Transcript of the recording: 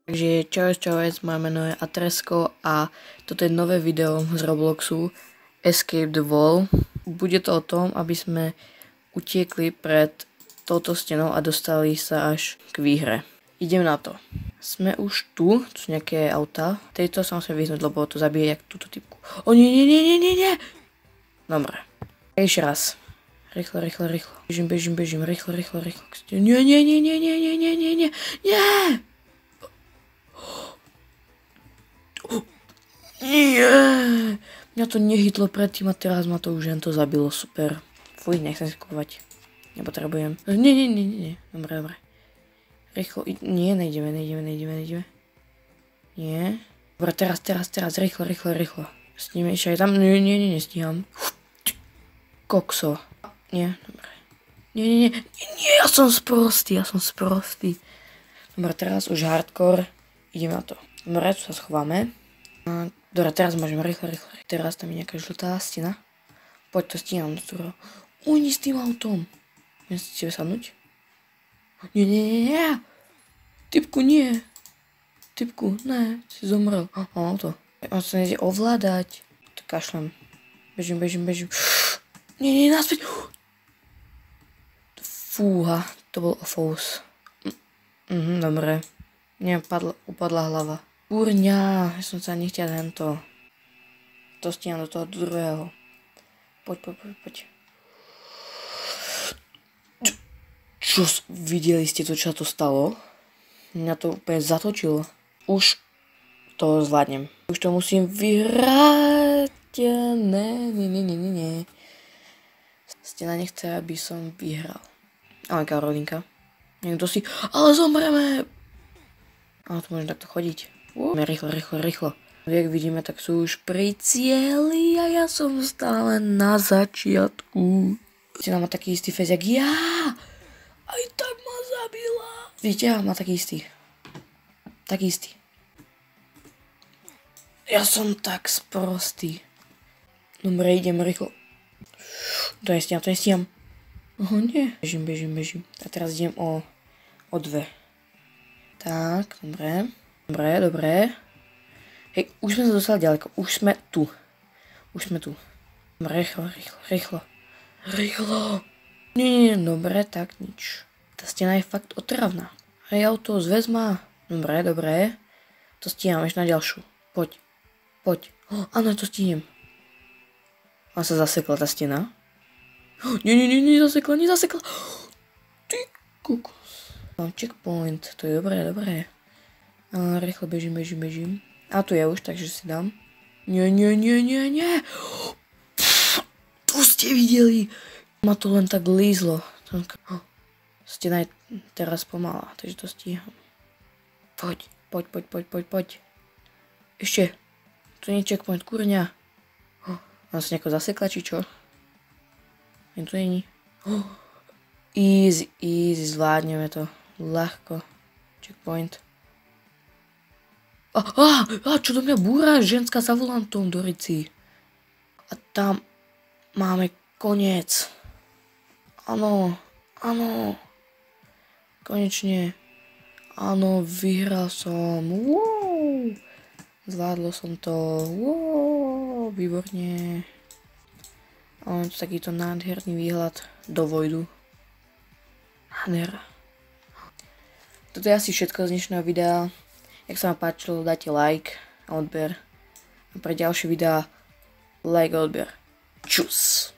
Takže čau, moje meno je Atresko a toto je nové video z Robloxu Escape the Wall. Bude to o tom, aby sme utiekli pred touto stenou a dostali sa až k výhre. Idem na to. Sme už tu sú nejaké auta. Tejto sa musím vyhnúť, lebo to zabije jak túto typku. O nie. Dobre. Ešte raz. Rýchlo. Bežím. Rýchlo. Nie. Nie. Mňa to nehytlo predtým a teraz ma to už jen to zabilo, super. Fuj, nechcem si kúpovať. Nepotrebujem. Nie. Dobre. Rýchlo, nie, nejdeme. Nie. Dobre, teraz, rýchlo. Sníme ešte aj tam, nie, nestíham. Kokso. Nie, dobre. Nie, ja som sprostý. Dobre, teraz už hardcore. Ideme na to. Dobre, tu sa schováme. Dobre, teraz môžeme rýchlo. Teraz tam je nejaká žltá stena. Poď to stíham do toho. Ujni s tým autom. Môžem si tebe sadnúť? Nie. Typku, nie. Typku, ne, si zomrel. Auto. On sa nejde ovládať. To kašlem. Bežím. Nie, naspäť. Fúha, to bol ofous. Dobre. Nie, upadla hlava. Kurňa, ja som sa nechťal hento. To stíham do toho druhého. Poď. Čo, videli ste to, čo to stalo? Mňa to úplne zatočilo. Už to zvládnem. Už to musím vyhrať. Ne. Stena nechce, aby som vyhral. Ale Karolinka. Niekto si... Ale zomreme! Ale to môžem takto chodiť. Rýchlo. Jak vidíme, tak sú už pri cieli a ja som stále na začiatku. Stena má taký istý face, jak ja. Aj tak ma zabila. Vidíte, má taký istý. Ja som tak sprostý. Dobre, idem rýchlo. To nestíham. Nie. Bežím. A teraz idem o dve. Tak, dobre. Hej, už sme sa dostali ďaleko. Už sme tu. Rýchlo. Nie, dobre, tak nič. Tá stena je fakt otravná. Hej, auto, zväz ma. Dobre. To stíham ešte na ďalšiu. Poď. Áno, to stíhnem. Ona sa zasekla, tá stena. Nie, zasekla. Ty kokos. Mám checkpoint, to je dobré. Rýchlo bežím. A tu je už, takže si dám. Nie. To ste videli. Ma to len tak lízlo. Stena je teraz pomalá, takže to stíham. Poď. Ešte. Tu nie je checkpoint, kurňa. Ona sa nejako zasekla, či čo? Tu není. Easy, zvládneme to. Ľahko. Checkpoint. Čo do mňa búra? Ženská za volantom do Rici. A tam máme koniec. Áno. Konečne. Áno, vyhral som. Wow. Zvládlo som to. Wow, výborne. Mám tu takýto nádherný výhľad do vojdu. Nádhera. Toto je asi všetko z dnešného videa. Jak sa vám páčilo, dajte like a odber. A pre ďalšie videá like a odber. Čus.